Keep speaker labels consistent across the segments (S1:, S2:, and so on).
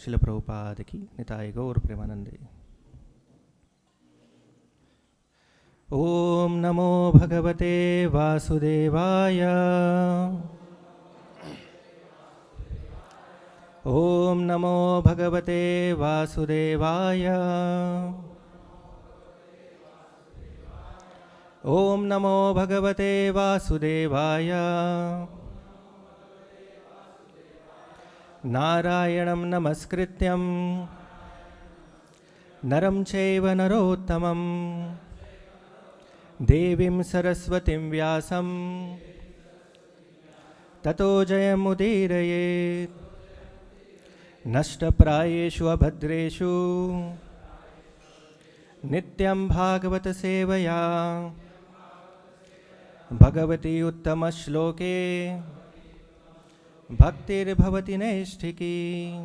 S1: Srila Prabhupada ki Nitai Gaur Premanande. Om Namo Bhagavate Vasudevaya. Om Namo Bhagavate Vasudevaya. Om Namo Bhagavate Vasudevaya. Narayanam Namaskrityam Naram Chaiva Narottamam Devim Saraswatim Vyasam Tato Jayamudiraye Nashtaprayeshu Abhadreshu Nityam Bhagavata Sevaya Bhagavati Uttama Shloke Bhaktir Bhavati Naisthiki.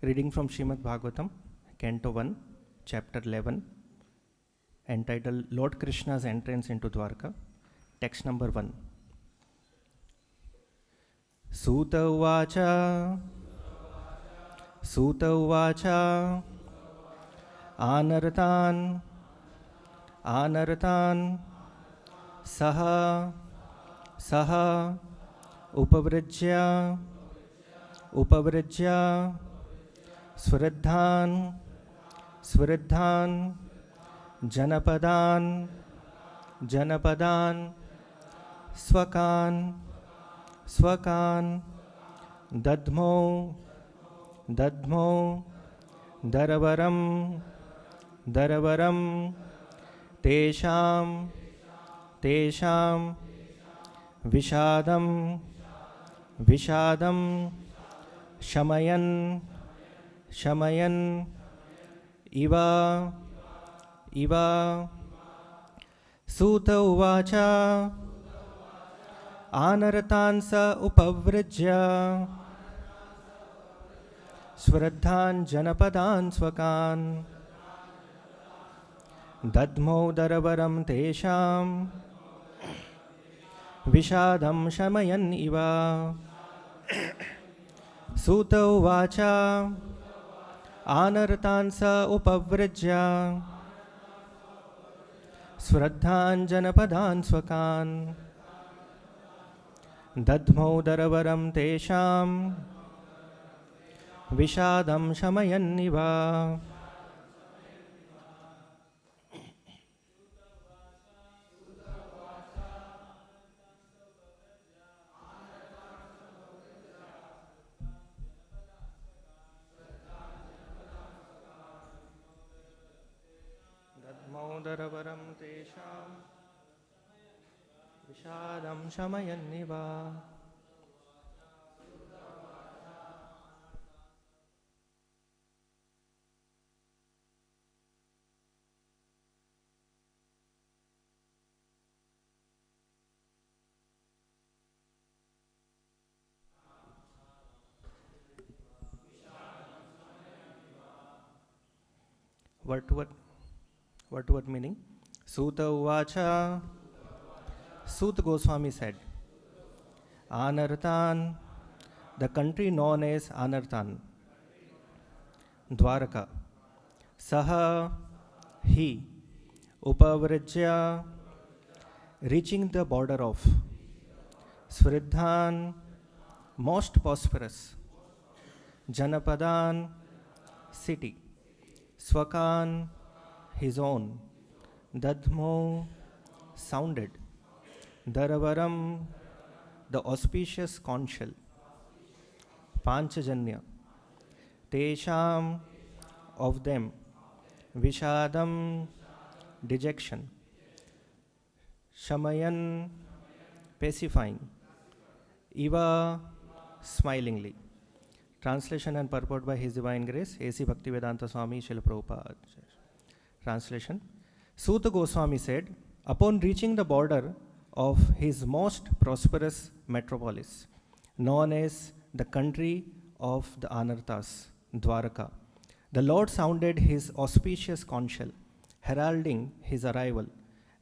S1: Reading from Srimad Bhagavatam, Canto 1, Chapter 11, entitled Lord Krishna's Entrance into Dwarka, text number 1. Suta Uvacha Suta Uvacha Anartan Anartan Saha Saha Upavrajya Upavrajya Svriddhan Svriddhan Janapadan Janapadan Swakan Swakan Dadmo Dadmo Daravaram Daravaram Tesham Tesham Vishadam Vishadam Shamayan Shamayan Iva Iva Suta Uvacha Anaratansa Upavrajya Svraddhan Janapadan Swakan Dadmo Daravaram Tesham Vishadam Shamayan Iva Suta Uvacha Anartansa Upavrajya Svraddhan Janapadan Swakan Dadmo Daravaram Tesham Vishadam Shamayan Iva. Daravaram Tesham Vishadam Shamayan Niva. What meaning? Suta Uvacha. Sut Goswami said, Anartan, the country known as Anartan, Dwaraka, Saha, he, Upavrajya, reaching the border of, Svriddhan, most prosperous, Janapadan, city, Swakan, his own, Dadmo, sounded, Daravaram, the auspicious conchal, Panchajanya, Tesham, of them, Vishadam, dejection, Shamayan, pacifying, Iva, smilingly. Translation and purport by His Divine Grace, A.C. Bhaktivedanta Swami Srila Prabhupada. Translation. Suta Goswami said, upon reaching the border of his most prosperous metropolis, known as the country of the Anarthas, Dwaraka, the Lord sounded his auspicious conchal, heralding his arrival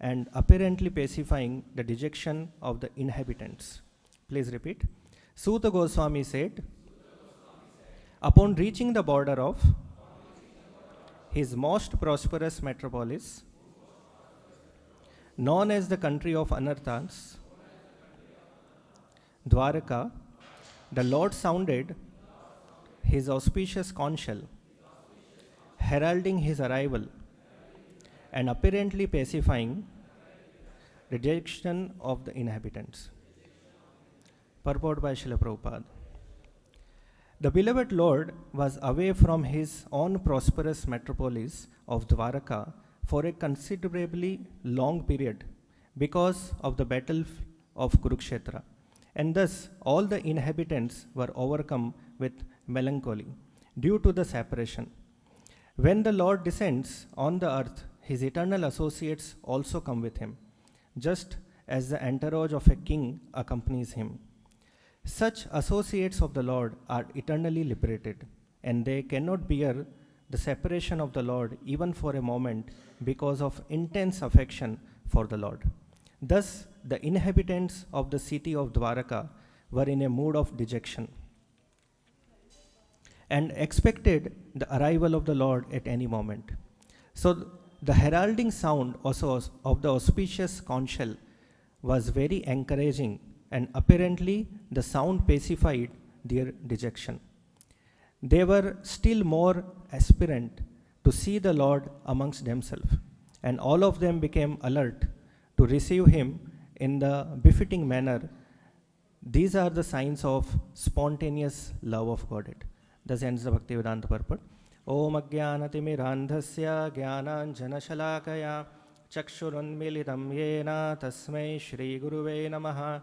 S1: and apparently pacifying the dejection of the inhabitants. Please repeat. Suta Goswami said, Upon reaching the border of his most prosperous metropolis, known as the country of Anarthas, Dwaraka, the Lord sounded his auspicious conch shell, heralding his arrival and apparently pacifying rejection of the inhabitants. Purport by Srila Prabhupada. The beloved Lord was away from his own prosperous metropolis of Dwaraka for a considerably long period because of the battle of Kurukshetra, and thus all the inhabitants were overcome with melancholy due to the separation. When the Lord descends on the earth, his eternal associates also come with him, just as the entourage of a king accompanies him. Such associates of the Lord are eternally liberated, and they cannot bear the separation of the Lord even for a moment because of intense affection for the Lord. Thus, the inhabitants of the city of Dwaraka were in a mood of dejection and expected the arrival of the Lord at any moment. So, the heralding sound also of the auspicious conch shell was very encouraging, and apparently the sound pacified their dejection. They were still more aspirant to see the Lord amongst themselves, and all of them became alert to receive him in the befitting manner. These are the signs of spontaneous love of Godhead. Thus ends the Bhakti Vedanta purport. Om Ajnanatimirandhasya Jnananjanashalakaya Chakshurunmilitam Yena Tasmai Shri Guruve Namaha.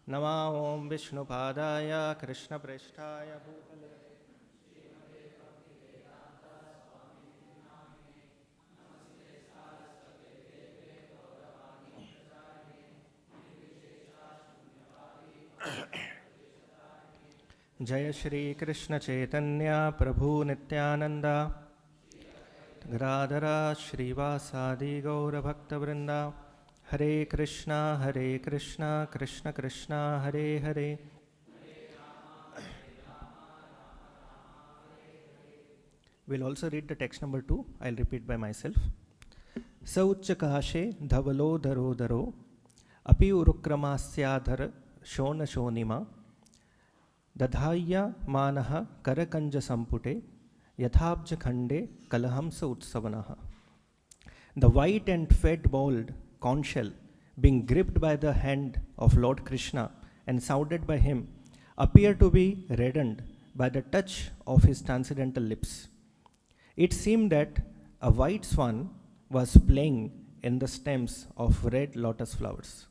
S1: Nama Om Vishnupadaya Krishna Presthaya Bhutale Jaya Shri Krishna Chaitanya Prabhu Nityananda Radhara Shrivasadi Gaura Bhakta Vrinda Hare Krishna Krishna Krishna Hare Hare We'll also read the text number 2. I'll repeat by myself. Sauchakashe Dhavalo Daro Daro Api Urukramasyadhar Shona Shonima Dadhaya Manaha Karakanja Sampute Yathabja Khande Kalahamsa Utsavanaha. The white and fat bowled conch shell, being gripped by the hand of Lord Krishna and sounded by him, appeared to be reddened by the touch of his transcendental lips. It seemed that a white swan was playing in the stems of red lotus flowers.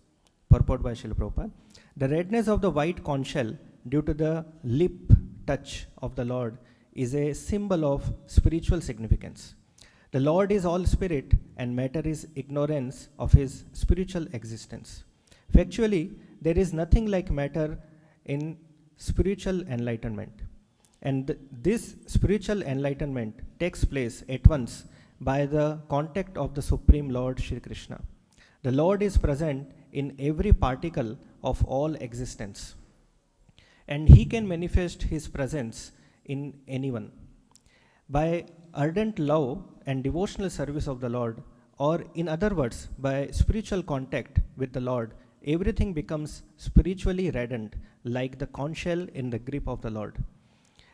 S1: Purport by Srila Prabhupada. The redness of the white conch shell due to the lip touch of the Lord is a symbol of spiritual significance. The Lord is all spirit, and matter is ignorance of his spiritual existence. Factually, there is nothing like matter in spiritual enlightenment. And this spiritual enlightenment takes place at once by the contact of the Supreme Lord Sri Krishna. The Lord is present in every particle of all existence, and he can manifest his presence in anyone. By ardent love and devotional service of the Lord, or in other words, by spiritual contact with the Lord, everything becomes spiritually reddened like the conch shell in the grip of the Lord.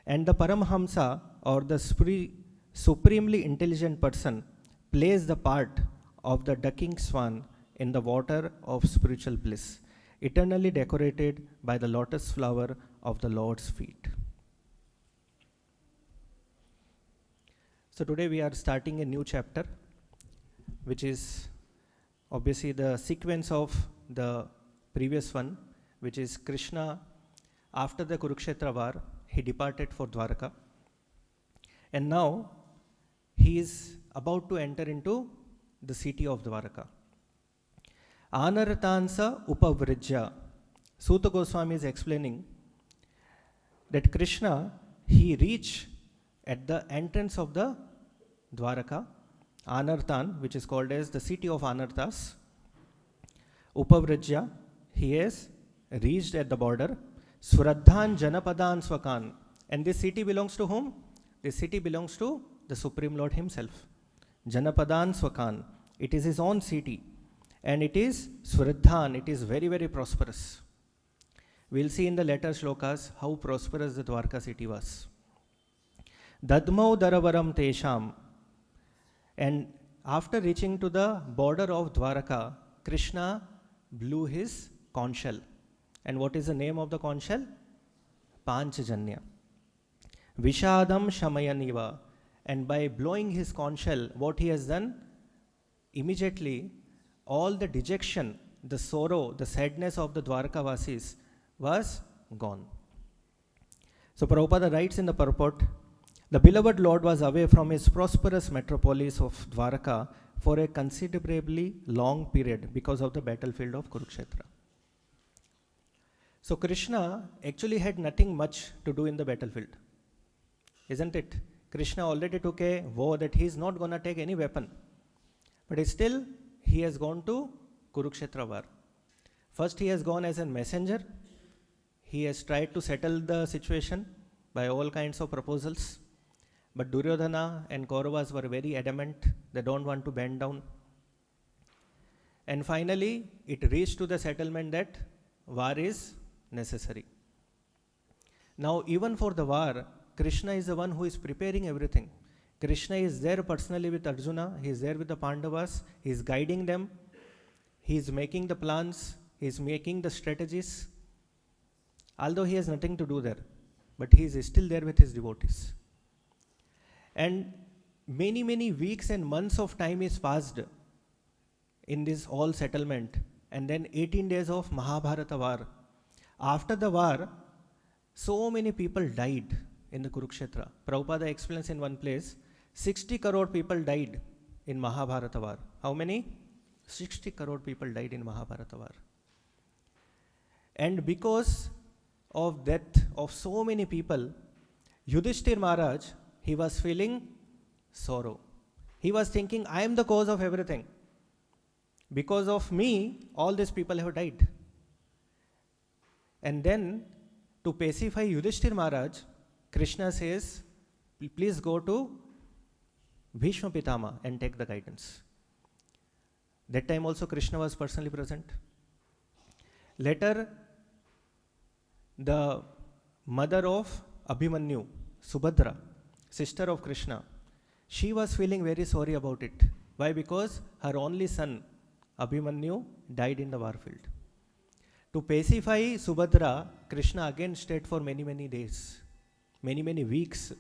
S1: And the Paramhamsa, or the supremely intelligent person, plays the part of the ducking swan in the water of spiritual bliss, eternally decorated by the lotus flower of the Lord's feet. So today we are starting a new chapter, which is obviously the sequence of the previous one, which is Krishna, after the Kurukshetra war, he departed for Dwaraka. And now he is about to enter into the city of Dwaraka. Anaratansa upavrijya. Suta Goswami is explaining that Krishna, he reached at the entrance of the Dwaraka, Anartan, which is called as the city of Anarthas. Upavrijya, he has reached at the border. Swaradhan Janapadan Swakan. And this city belongs to whom? This city belongs to the Supreme Lord himself. Janapadan Swakan. It is his own city. And it is Svriddhan. It is very, very prosperous. We'll see in the later shlokas how prosperous the Dwarka city was. Dadmau Daravaram Tesham. And after reaching to the border of Dwaraka, Krishna blew his conch shell. And what is the name of the conch shell? Panchajanya. Vishadam Shamayaniva. And by blowing his conch shell, what he has done? Immediately, all the dejection, the sorrow, the sadness of the Dwarkavasis was gone. So Prabhupada writes in the purport, the beloved Lord was away from his prosperous metropolis of Dwarka for a considerably long period because of the battlefield of Kurukshetra. So Krishna actually had nothing much to do in the battlefield, isn't it? Krishna already took a vow that he is not going to take any weapon. But still, he has gone to Kurukshetra war. First, he has gone as a messenger. He has tried to settle the situation by all kinds of proposals. But Duryodhana and Kauravas were very adamant. They don't want to bend down. And finally, it reached to the settlement that war is necessary. Now, even for the war, Krishna is the one who is preparing everything. Krishna is there personally with Arjuna. He is there with the Pandavas. He is guiding them. He is making the plans. He is making the strategies. Although he has nothing to do there, but he is still there with his devotees. And many, many weeks and months of time is passed in this whole settlement. And then 18 days of Mahabharata war. After the war, so many people died in the Kurukshetra. Prabhupada explains in one place, 60 crore people died in Mahabharata war. How many? 60 crore people died in Mahabharata war. And because of death of so many people, Yudhishthir Maharaj, he was feeling sorrow. He was thinking, I am the cause of everything. Because of me, all these people have died. And then, to pacify Yudhishthir Maharaj, Krishna says, please go to Bhishma Pitama and take the guidance. That time also Krishna was personally present. Later, the mother of Abhimanyu, Subhadra, sister of Krishna, she was feeling very sorry about it. Why? Because her only son, Abhimanyu, died in the war field. To pacify Subhadra, Krishna again stayed for many, many days, many, many weeks.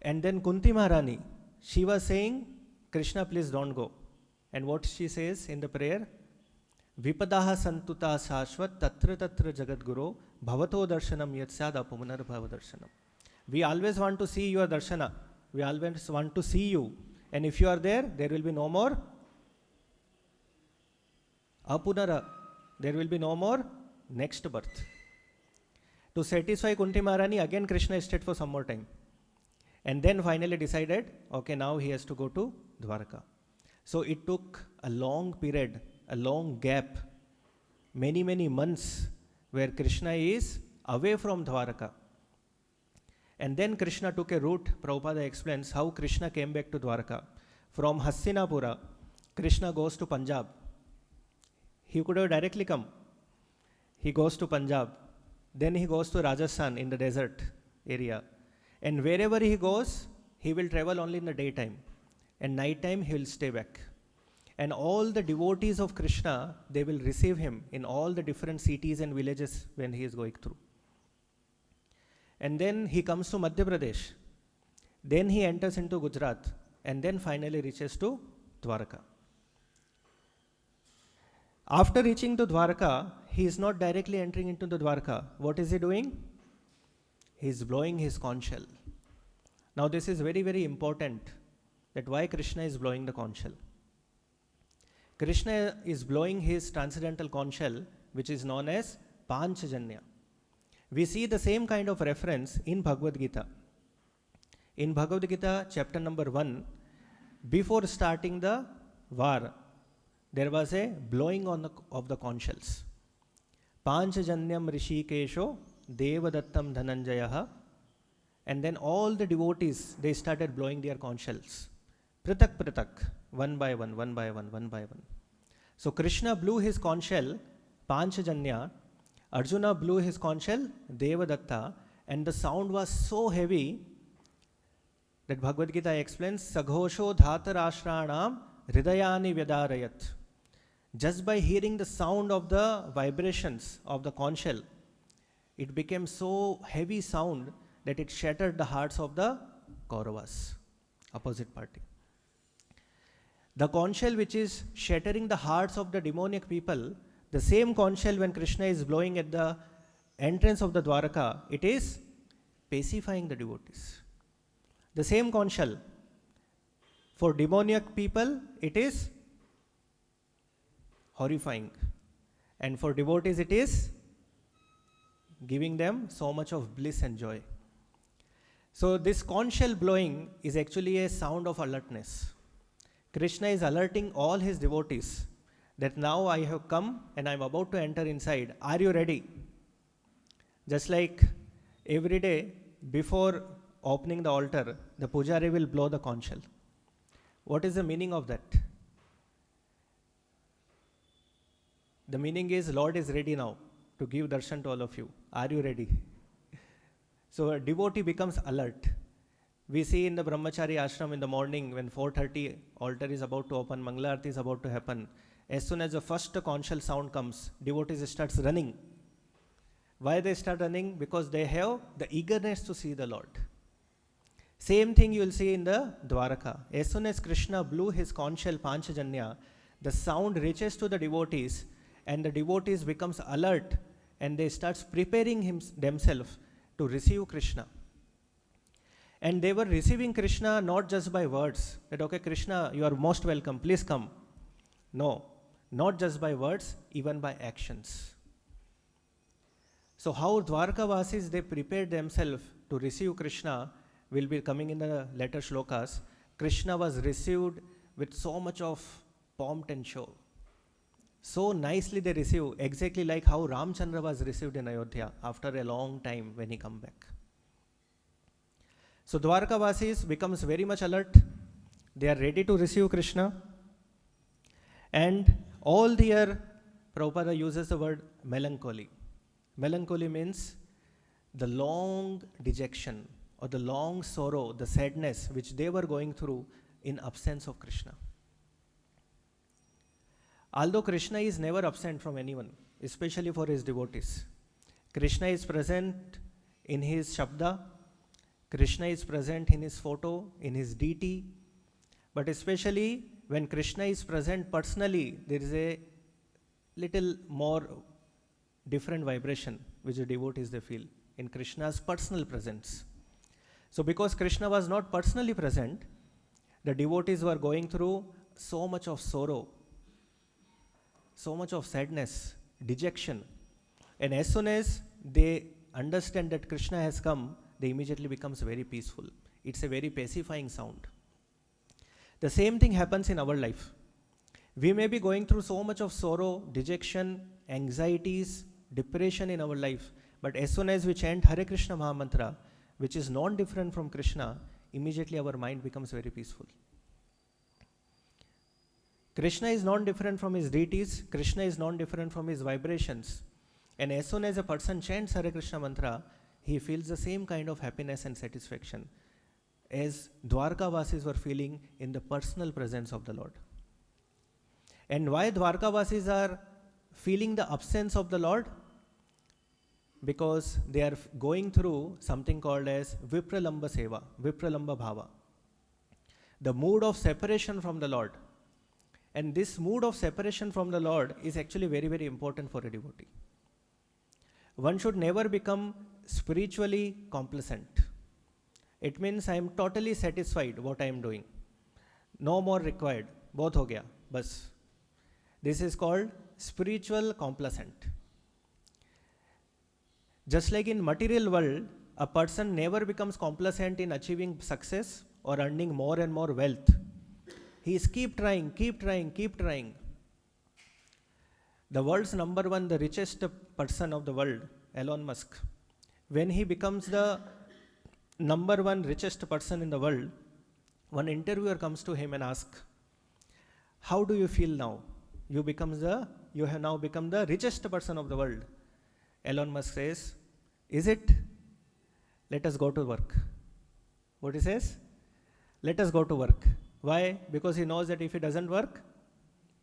S1: And then Kunti Maharani, she was saying, Krishna, please don't go. And what she says in the prayer? Vipadaha santuta sashvat tatra tatra jagadguru bhavato darshanam yatsad apumanar bhava darshanam. We always want to see your darshana. We always want to see you. And if you are there, there will be no more apunara. There will be no more next birth. To satisfy Kunti Maharani, again Krishna stayed for some more time. And then finally decided, okay, now he has to go to Dwarka. So it took a long period, a long gap, many, many months where Krishna is away from Dwarka. And then Krishna took a route. Prabhupada explains how Krishna came back to Dwarka. From Hastinapura, Krishna goes to Punjab. He could have directly come. He goes to Punjab. Then he goes to Rajasthan in the desert area. And wherever he goes, he will travel only in the daytime. And night time, he will stay back. And all the devotees of Krishna, they will receive him in all the different cities and villages when he is going through. And then he comes to Madhya Pradesh. Then he enters into Gujarat. And then finally reaches to Dwarka. After reaching to Dwarka, he is not directly entering into the Dwarka. What is he doing? He is blowing his conch shell. Now this is very, very important, that why Krishna is blowing the conch shell. Krishna is blowing his transcendental conch shell, which is known as Panchajanya. We see the same kind of reference in Bhagavad Gita. In Bhagavad Gita, chapter number 1, before starting the war, there was a blowing of the conch shells. Panchajanyam Rishikesho Devadattam Dhananjayaha. And then all the devotees, they started blowing their conch shells. Pratak pratak, one by one, one by one, one by one. So Krishna blew his conch shell, Panchajanya. Arjuna blew his conch shell, Devadatta. And the sound was so heavy that Bhagavad Gita explains, Saghosho dhatarashranam hridayani vyadarayat. Just by hearing the sound of the vibrations of the conch shell, it became so heavy sound that it shattered the hearts of the Kauravas, opposite party. The conch shell which is shattering the hearts of the demoniac people, the same conch shell when Krishna is blowing at the entrance of the Dwaraka, it is pacifying the devotees. The same conch shell, for demoniac people, it is horrifying. And for devotees, it is giving them so much of bliss and joy. So this conch shell blowing is actually a sound of alertness. Krishna is alerting all his devotees that now I have come and I am about to enter inside. Are you ready? Just like every day before opening the altar, the pujari will blow the conch shell. What is the meaning of that? The meaning is Lord is ready now to give darshan to all of you. Are you ready? So a devotee becomes alert. We see in the Brahmachari ashram in the morning when 4:30 altar is about to open, Mangala Arati is about to happen. As soon as the first conch shell sound comes, devotees starts running. Why they start running? Because they have the eagerness to see the Lord. Same thing you will see in the Dwaraka. As soon as Krishna blew his conch shell Panchajanya, the sound reaches to the devotees and the devotees becomes alert and they start preparing themselves to receive Krishna. And they were receiving Krishna not just by words, that okay Krishna, you are most welcome, please come. No, not just by words, even by actions. So how Dwarka Vasis, they prepared themselves to receive Krishna will be coming in the later shlokas. Krishna was received with so much of pomp and show. So nicely they received, exactly like how Ramchandra was received in Ayodhya after a long time when he come back. So Dwarka Vasis becomes very much alert. They are ready to receive Krishna. And all their, Prabhupada uses the word melancholy. Melancholy means the long dejection or the long sorrow, the sadness which they were going through in absence of Krishna. Although Krishna is never absent from anyone, especially for his devotees. Krishna is present in his Shabda, Krishna is present in his photo, in his deity, but especially when Krishna is present personally, there is a little more different vibration which the devotees they feel in Krishna's personal presence. So because Krishna was not personally present, the devotees were going through so much of sorrow, so much of sadness, dejection. And as soon as they understand that Krishna has come, they immediately becomes very peaceful. It's a very pacifying sound. The same thing happens in our life. We may be going through so much of sorrow, dejection, anxieties, depression in our life, but as soon as we chant Hare Krishna Mahamantra, which is non-different from Krishna, immediately our mind becomes very peaceful. Krishna is non-different from his deities, Krishna is non-different from his vibrations. And as soon as a person chants Hare Krishna Mantra, he feels the same kind of happiness and satisfaction as Dwarka Vasis were feeling in the personal presence of the Lord. And why Dwarka Vasis are feeling the absence of the Lord? Because they are going through something called as Vipralambha Seva, Vipralambha Bhava. The mood of separation from the Lord. And this mood of separation from the Lord is actually very, very important for a devotee. One should never become spiritually complacent. It means I am totally satisfied what I am doing. No more required. Both ho gaya. Bas. This is called spiritual complacent. Just like in material world, a person never becomes complacent in achieving success or earning more and more wealth. He is keep trying, keep trying, keep trying. The world's number one, the richest person of the world, Elon Musk, when he becomes the number one richest person in the world, one interviewer comes to him and asks, how do you feel now? You have now become the richest person of the world. Elon Musk says, is it? Let us go to work. What he says? Let us go to work. Why? Because he knows that if he doesn't work,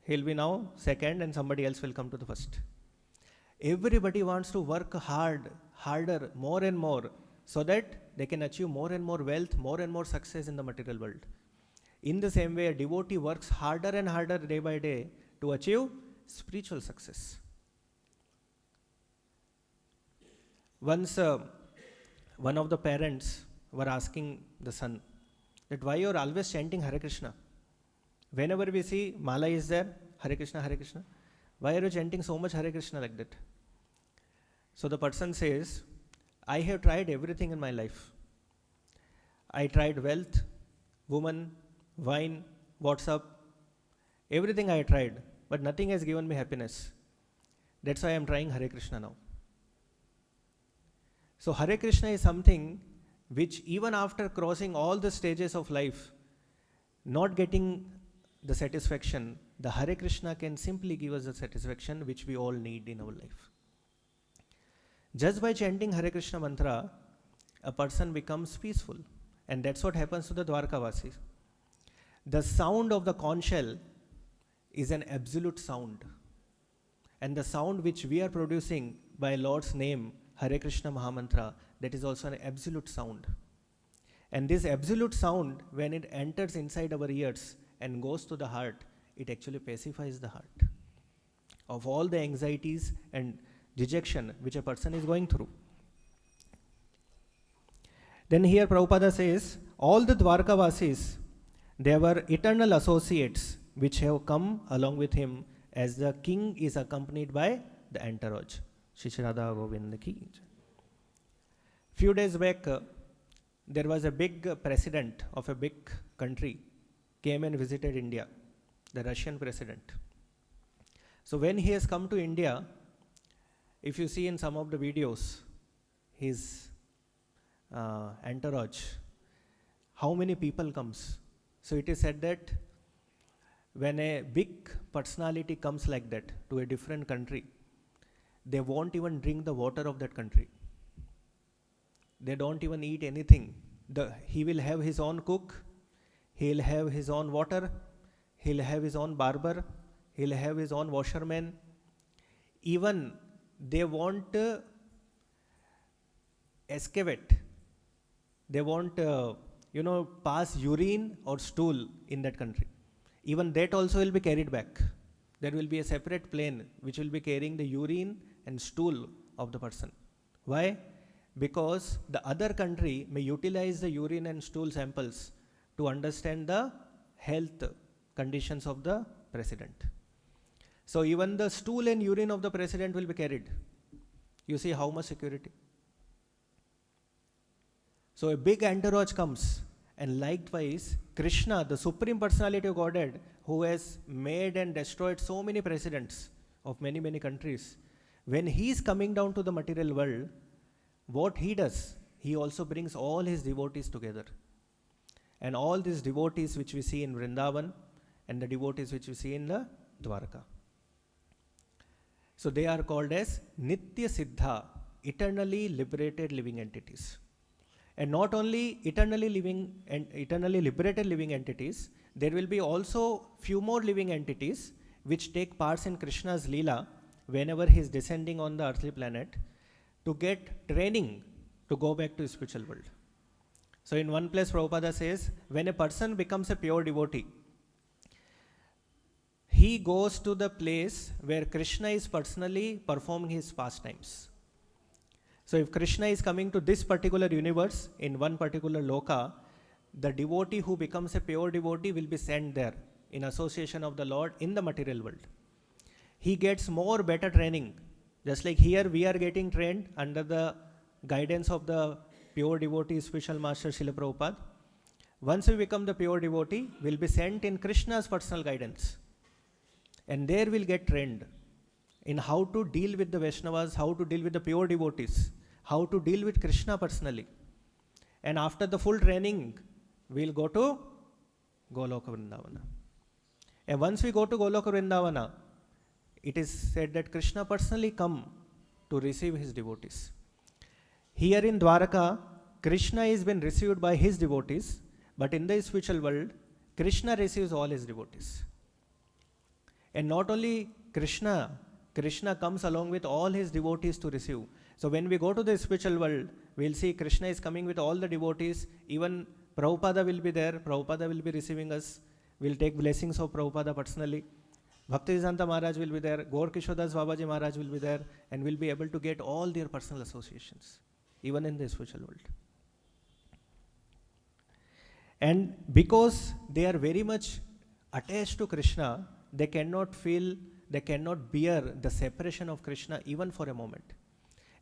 S1: he'll be now second and somebody else will come to the first. Everybody wants to work harder, more and more, so that they can achieve more and more wealth, more and more success in the material world. In the same way, a devotee works harder and harder day by day to achieve spiritual success. Once one of the parents were asking the son that why you are always chanting Hare Krishna. Whenever we see Mala is there, Hare Krishna, Hare Krishna. Why are you chanting so much Hare Krishna like that? So the person says, I have tried everything in my life. I tried wealth, woman, wine, WhatsApp, everything I tried, but nothing has given me happiness. That's why I am trying Hare Krishna now. So Hare Krishna is something which even after crossing all the stages of life, not getting the satisfaction, the Hare Krishna can simply give us the satisfaction which we all need in our life. Just by chanting Hare Krishna mantra, a person becomes peaceful. And that's what happens to the Dwarkavasis. The sound of the conch shell is an absolute sound. And the sound which we are producing by Lord's name, Hare Krishna Mahamantra, that is also an absolute sound. And this absolute sound, when it enters inside our ears and goes to the heart, it actually pacifies the heart of all the anxieties and dejection which a person is going through. Then here Prabhupada says, all the Dwarkavasis, they were eternal associates which have come along with him as the king is accompanied by the entourage. Sri Sri Radha Govinda ki. Few days back, there was a big president of a big country came and visited India, the Russian president. So when he has come to India, if you see in some of the videos, his entourage, how many people comes. So it is said that when a big personality comes like that to a different country, they won't even drink the water of that country. They don't even eat anything. He will have his own cook, he'll have his own water, he'll have his own barber, he'll have his own washerman. Even they won't excavate. They won't, pass urine or stool in that country. Even that also will be carried back. There will be a separate plane which will be carrying the urine and stool of the person. Why? Because the other country may utilize the urine and stool samples to understand the health conditions of the president. So even the stool and urine of the president will be carried. You see how much security. So a big entourage comes, and likewise Krishna, the Supreme Personality of Godhead, who has made and destroyed so many presidents of many, many countries, when he is coming down to the material world, what he does, he also brings all his devotees together. And all these devotees which we see in Vrindavan and the devotees which we see in the Dwarka. So they are called as Nitya Siddha, eternally liberated living entities. And not only eternally living and eternally liberated living entities, there will be also few more living entities which take parts in Krishna's Leela whenever he is descending on the earthly planet to get training to go back to the spiritual world. So in one place Prabhupada says, when a person becomes a pure devotee, he goes to the place where Krishna is personally performing his pastimes. So if Krishna is coming to this particular universe in one particular loka, the devotee who becomes a pure devotee will be sent there in association of the Lord in the material world. He gets more better training. Just like here we are getting trained under the guidance of the pure devotee spiritual master Srila Prabhupada. Once we become the pure devotee, we will be sent in Krishna's personal guidance. And there we'll get trained in how to deal with the Vaishnavas, how to deal with the pure devotees, how to deal with Krishna personally. And after the full training, we'll go to Goloka Vrindavana. And once we go to Goloka Vrindavana, it is said that Krishna personally come to receive his devotees. Here in Dwaraka, Krishna is been received by his devotees, but in the spiritual world, Krishna receives all his devotees. And not only Krishna comes along with all his devotees to receive. So when we go to the spiritual world, we'll see Krishna is coming with all the devotees. Even Prabhupada will be there. Prabhupada will be receiving us. We'll take blessings of Prabhupada personally. Bhaktisiddhanta Maharaj will be there. Gaur Kishodas Babaji Maharaj will be there. And we'll be able to get all their personal associations, even in the spiritual world. And because they are very much attached to Krishna, they cannot bear the separation of Krishna even for a moment.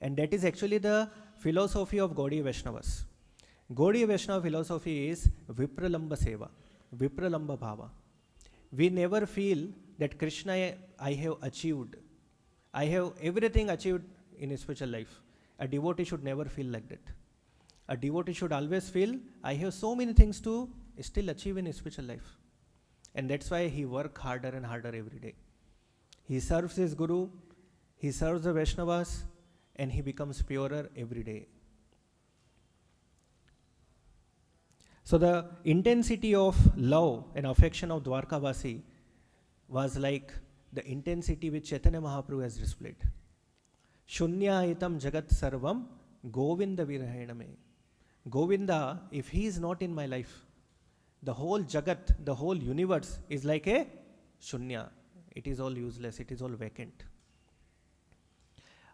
S1: And that is actually the philosophy of Gaudiya Vaishnavas. Gaudiya Vaishnava philosophy is Vipralambha Seva, Vipralambha Bhava. We never feel that Krishna I have achieved. I have everything achieved in spiritual life. A devotee should never feel like that. A devotee should always feel, I have so many things to still achieve in spiritual life. And that's why he works harder and harder every day. He serves his Guru, he serves the Vaishnavas, and he becomes purer every day. So the intensity of love and affection of Dwarkavasi was like the intensity which Chaitanya Mahaprabhu has displayed. Shunyaitam jagat sarvam Govinda virahename. Govinda, if he is not in my life, the whole jagat, the whole universe is like a shunya. It is all useless, it is all vacant.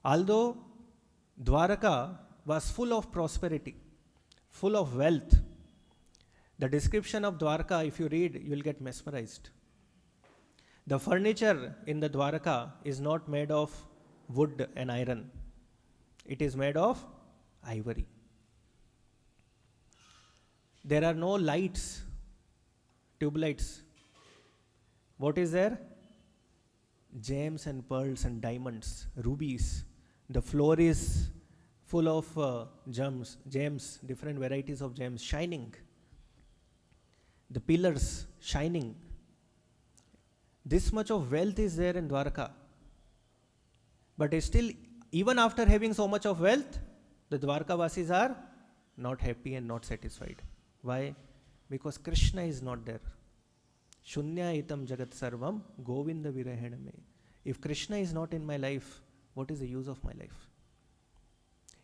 S1: Although Dwaraka was full of prosperity, full of wealth, the description of Dwaraka, if you read, you will get mesmerized. The furniture in the Dwaraka is not made of wood and iron. It is made of ivory. There are no lights, tube lights. What is there? Gems and pearls and diamonds, rubies. The floor is full of gems, different varieties of gems, shining. The pillars, shining. This much of wealth is there in Dwaraka. But still, even after having so much of wealth, the Dwarkavasis are not happy and not satisfied. Why? Because Krishna is not there. Shunya itam jagat sarvam Govinda virahename. If Krishna is not in my life, what is the use of my life?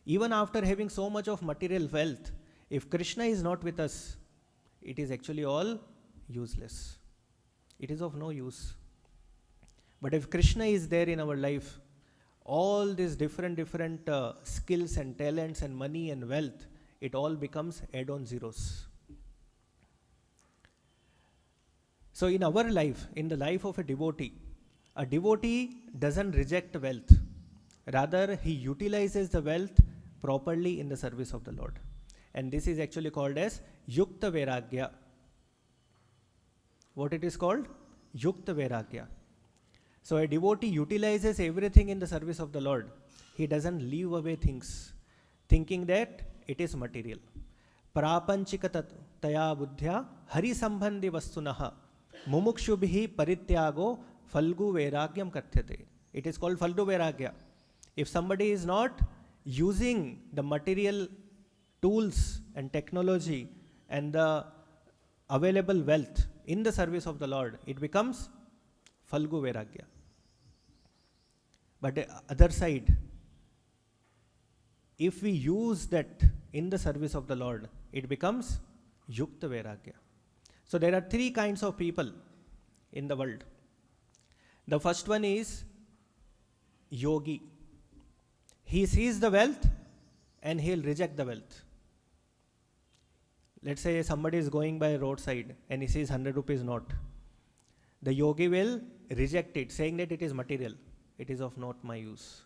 S1: Even after having so much of material wealth, if Krishna is not with us, it is actually all useless. It is of no use. But if Krishna is there in our life, all these different skills and talents and money and wealth, it all becomes add-on zeros. So in our life, in the life of a devotee doesn't reject wealth. Rather, he utilizes the wealth properly in the service of the Lord. And this is actually called as Yukta Vairagya. What it is called? Yukta Vairagya. So a devotee utilizes everything in the service of the Lord. He doesn't leave away things, thinking that it is material. Prapanchika taya buddhya hari sambandhi vastunaha mumukshubhi parityago falgu vairagyam kathyate. It is called falgu vairagya. If somebody is not using the material tools and technology and the available wealth in the service of the Lord, it becomes falgu vairagya. But the other side, if we use that in the service of the Lord, it becomes yukta vairagya. So there are three kinds of people in the world. The first one is yogi. He sees the wealth and he'll reject the wealth. Let's say somebody is going by a roadside and he sees 100 rupees note. The yogi will reject it, saying that it is material. It is of not my use.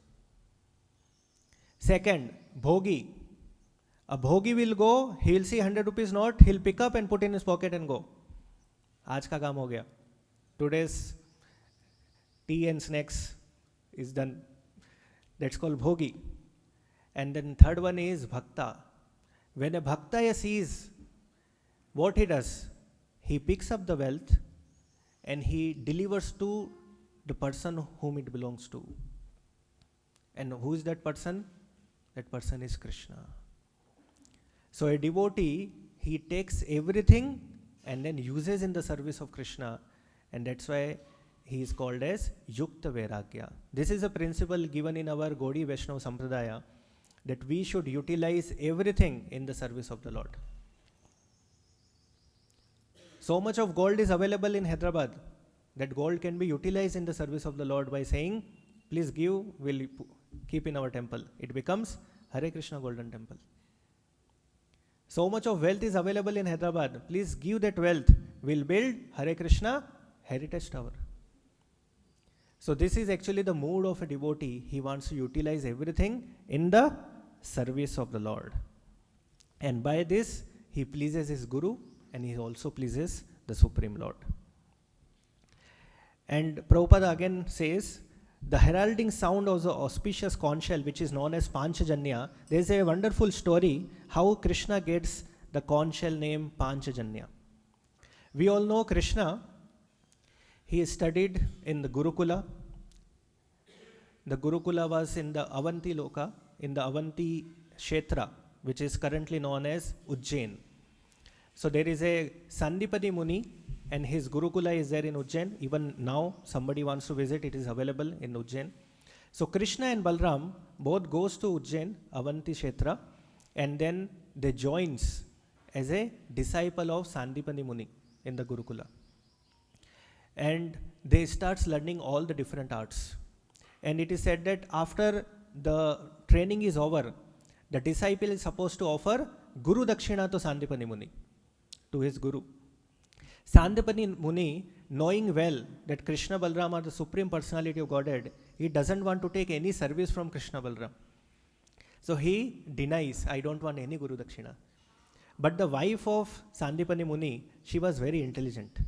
S1: Second, bhogi. A bhogi will go, he'll see 100 rupees note, he'll pick up and put in his pocket and go. Aaj ka kaam ho gaya. Today's tea and snacks is done. That's called bhogi. And then third one is bhakta. When a bhakta sees, what he does? He picks up the wealth and he delivers to the person whom it belongs to. And who is that person? That person is Krishna. So a devotee, he takes everything and then uses in the service of Krishna, and that's why he is called as Yukta Vairagya. This is a principle given in our Gaudiya Vaishnava Sampradaya, that we should utilize everything in the service of the Lord. So much of gold is available in Hyderabad, that gold can be utilized in the service of the Lord by saying, please give, we'll keep in our temple. It becomes Hare Krishna Golden Temple. So much of wealth is available in Hyderabad. Please give that wealth. We'll build Hare Krishna Heritage Tower. So this is actually the mood of a devotee. He wants to utilize everything in the service of the Lord. And by this, he pleases his Guru and he also pleases the Supreme Lord. And Prabhupada again says, the heralding sound of the auspicious conch shell, which is known as Panchajanya, there is a wonderful story how Krishna gets the conch shell name Panchajanya. We all know Krishna. He studied in the Gurukula. The Gurukula was in the Avanti Loka, in the Avanti Kshetra, which is currently known as Ujjain. So there is a Sandipani Muni, and his Gurukula is there in Ujjain. Even now, somebody wants to visit, it is available in Ujjain. So Krishna and Balram both goes to Ujjain, Avanti Kshetra, and then they joins as a disciple of Sandipani Muni in the Gurukula. And they starts learning all the different arts. And it is said that after the training is over, the disciple is supposed to offer Guru Dakshina to Sandipani Muni, to his Guru. Sandipani Muni, knowing well that Krishna Balram are the Supreme Personality of Godhead, he doesn't want to take any service from Krishna Balram. So he denies, I don't want any Guru Dakshina. But the wife of Sandipani Muni, she was very intelligent.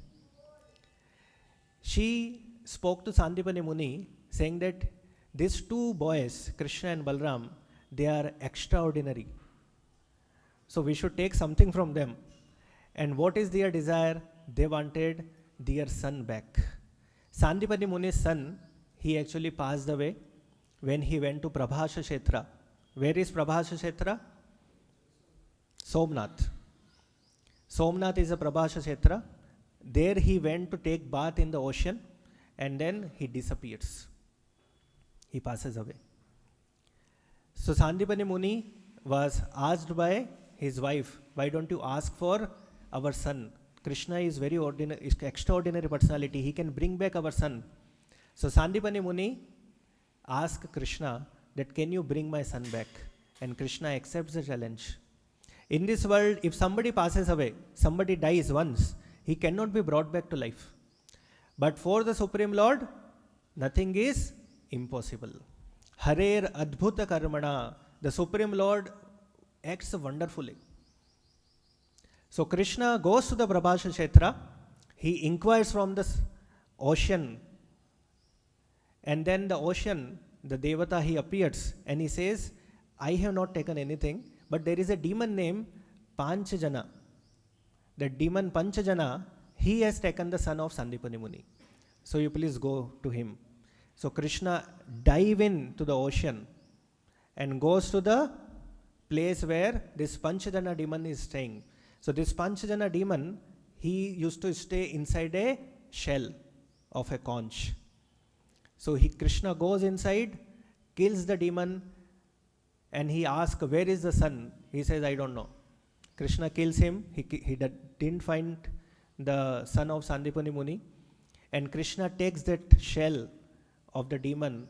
S1: She spoke to Sandipani Muni saying that these two boys, Krishna and Balram, they are extraordinary. So we should take something from them. And what is their desire? They wanted their son back. Sandipani Muni's son, he actually passed away when he went to Prabhasha Kshetra. Where is Prabhasha Kshetra? Somnath. Somnath is a Prabhasha Kshetra. There he went to take bath in the ocean and then he disappears. He passes away. So Sandipani Muni was asked by his wife, why don't you ask for our son? Krishna is very ordinary, is extraordinary personality. He can bring back our son. So Sandipani Muni asked Krishna that can you bring my son back? And Krishna accepts the challenge. In this world, if somebody passes away, somebody dies once, he cannot be brought back to life. But for the Supreme Lord, nothing is impossible. Harer Adbhuta Karmana, the Supreme Lord acts wonderfully. So Krishna goes to the Prabhasha Kshetra, he inquires from the ocean, and then the ocean, the Devata, he appears and he says, I have not taken anything, but there is a demon named Panchajana. The demon Panchajana, he has taken the son of Sandipani Muni. So you please go to him. So Krishna dive into the ocean and goes to the place where this Panchajana demon is staying. So this Panchajana demon, he used to stay inside a shell of a conch. So Krishna goes inside, kills the demon, and he asks, where is the son? He says, I don't know. Krishna kills him. He didn't find the son of Sandipani Muni. And Krishna takes that shell of the demon,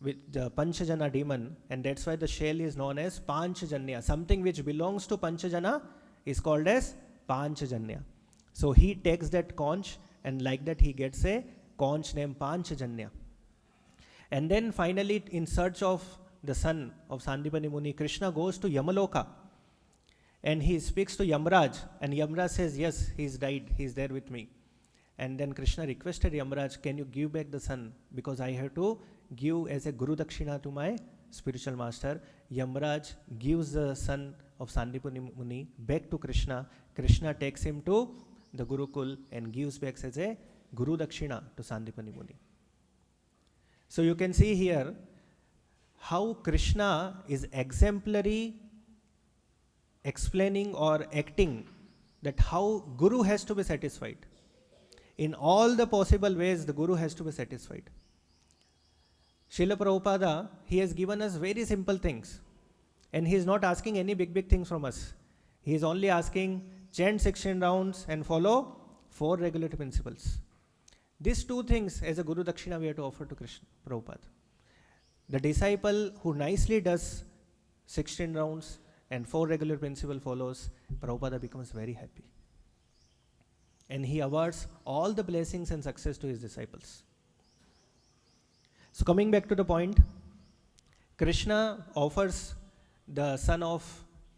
S1: with the Panchajana demon, and that's why the shell is known as Panchajanya. Something which belongs to Panchajana is called as Panchajanya. So he takes that conch, and like that he gets a conch named Panchajanya. And then finally, in search of the son of Sandipani Muni, Krishna goes to Yamaloka and he speaks to Yamraj, and Yamraj says, yes, he's died, he's there with me. And then Krishna requested Yamraj, can you give back the son, because I have to give as a Guru Dakshina to my spiritual master, Yamraj gives the son of Sandipani Muni back to Krishna. Krishna takes him to the Gurukul and gives back as a Guru Dakshina to Sandipani Muni. So you can see here how Krishna is exemplary explaining or acting that how Guru has to be satisfied. In all the possible ways, the Guru has to be satisfied. Srila Prabhupada, he has given us very simple things. And he is not asking any big things from us. He is only asking, chant 16 rounds and follow 4 regulatory principles. These 2 things as a Guru Dakshina we have to offer to Krishna, Prabhupada. The disciple who nicely does 16 rounds and 4 regular principle follows, Prabhupada becomes very happy. And he awards all the blessings and success to his disciples. So coming back to the point, Krishna offers the son of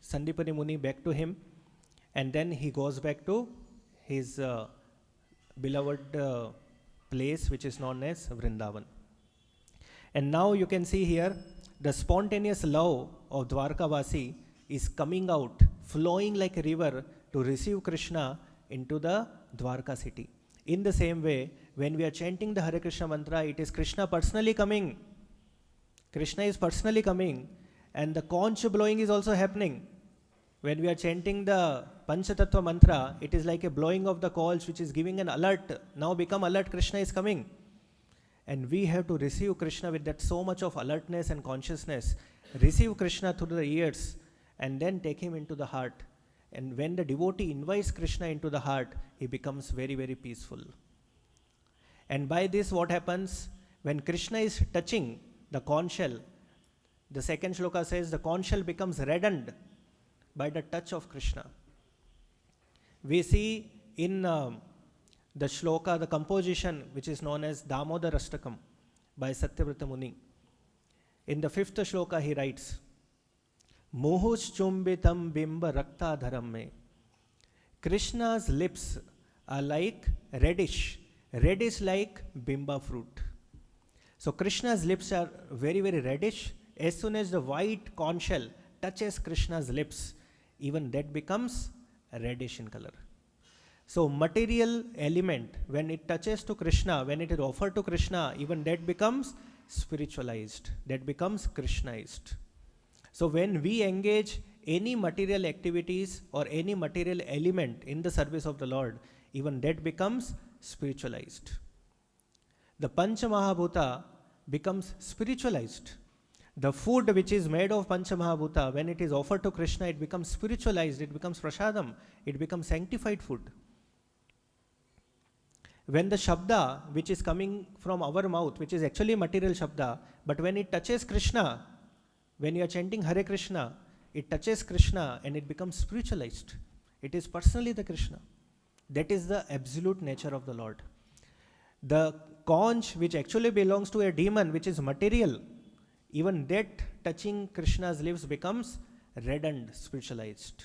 S1: Sandipani Muni back to him, and then he goes back to his beloved place which is known as Vrindavan. And now you can see here the spontaneous love of Dwarkavasi is coming out, flowing like a river to receive Krishna into the Dwarka city. In the same way, when we are chanting the Hare Krishna mantra, it is Krishna personally coming. Krishna is personally coming, and the conch blowing is also happening. When we are chanting the Panchatattva mantra, it is like a blowing of the conch which is giving an alert. Now become alert, Krishna is coming. And we have to receive Krishna with that so much of alertness and consciousness. Receive Krishna through the ears and then take him into the heart. And when the devotee invites Krishna into the heart, he becomes very, very peaceful. And by this what happens? When Krishna is touching the conch shell, the second shloka says the conch shell becomes reddened by the touch of Krishna. We see in the shloka, the composition which is known as Damodar Ashtakam by Satyavrata Muni. In the 5th shloka he writes, Muhush chumbitam bimba rakta dharam me. Krishna's lips are like reddish like bimba fruit. So Krishna's lips are very, very reddish. As soon as the white conch shell touches Krishna's lips, even that becomes reddish in color. So material element, when it touches to Krishna, when it is offered to Krishna, even that becomes spiritualized, that becomes Krishnaized. So when we engage any material activities or any material element in the service of the Lord, even that becomes spiritualized. The Pancha Mahabhuta becomes spiritualized. The food which is made of Pancha Mahabhuta, when it is offered to Krishna, it becomes spiritualized, it becomes prasadam, it becomes sanctified food. When the Shabda, which is coming from our mouth, which is actually material Shabda, but when it touches Krishna, when you are chanting Hare Krishna, it touches Krishna and it becomes spiritualized. It is personally the Krishna. That is the absolute nature of the Lord. The conch, which actually belongs to a demon, which is material, even that touching Krishna's lips becomes reddened, spiritualized.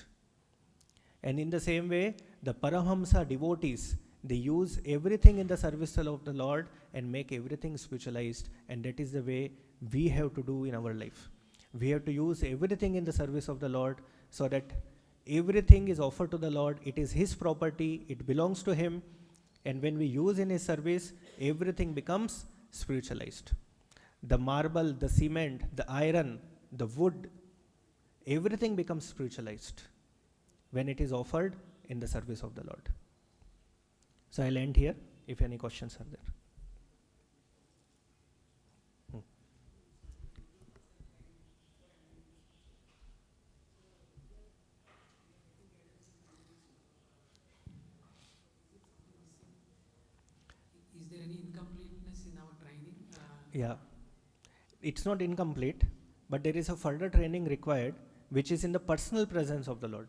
S1: And in the same way, the Paramahamsa devotees, they use everything in the service of the Lord and make everything spiritualized, and that is the way we have to do in our life. We have to use everything in the service of the Lord so that everything is offered to the Lord. It is His property, it belongs to Him, and when we use in His service, everything becomes spiritualized. The marble, the cement, the iron, the wood, everything becomes spiritualized when it is offered in the service of the Lord. So I'll end here if any questions are there.
S2: Is there any incompleteness in our training?
S1: Yeah, it's not incomplete, but there is a further training required, which is in the personal presence of the Lord.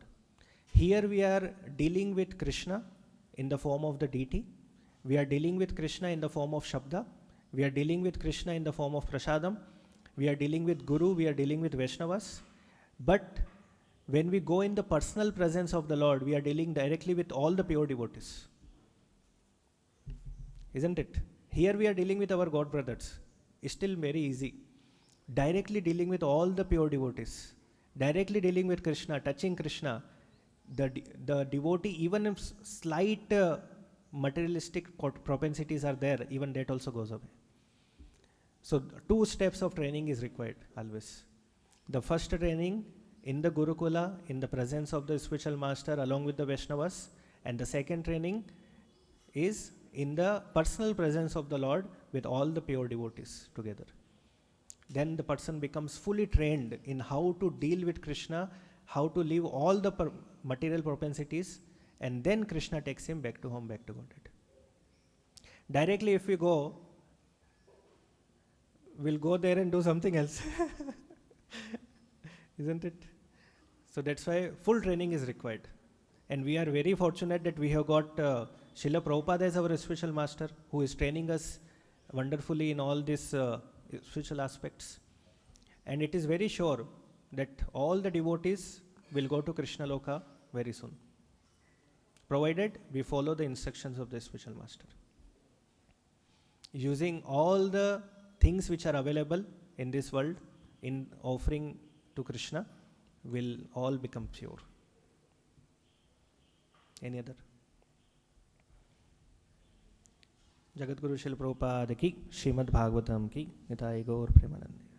S1: Here we are dealing with Krishna in the form of the deity. We are dealing with Krishna in the form of Shabda. We are dealing with Krishna in the form of Prasadam. We are dealing with Guru. We are dealing with Vaishnavas. But when we go in the personal presence of the Lord, we are dealing directly with all the pure devotees. Isn't it? Here we are dealing with our God brothers. It's still very easy. directly dealing with all the pure devotees, directly dealing with Krishna, touching Krishna, the devotee, even if slight materialistic propensities are there, even that also goes away. So 2 steps of training is required always. The first training in the Gurukula, in the presence of the spiritual master along with the Vaishnavas, and the second training is in the personal presence of the Lord with all the pure devotees together. Then the person becomes fully trained in how to deal with Krishna, how to leave all the material propensities, and then Krishna takes him back to home, back to Godhead. Directly if we go, we'll go there and do something else. Isn't it? So that's why full training is required. And we are very fortunate that we have got Srila Prabhupada as our spiritual master, who is training us wonderfully in all these spiritual aspects. And it is very sure that all the devotees will go to Krishna Loka very soon, provided we follow the instructions of the spiritual master. Using all the things which are available in this world in offering to Krishna, will all become pure. Any other? Jagat Guru Srila Prabhupada ki, Srimad Bhagavatam ki, Nitai Gaur Premanande.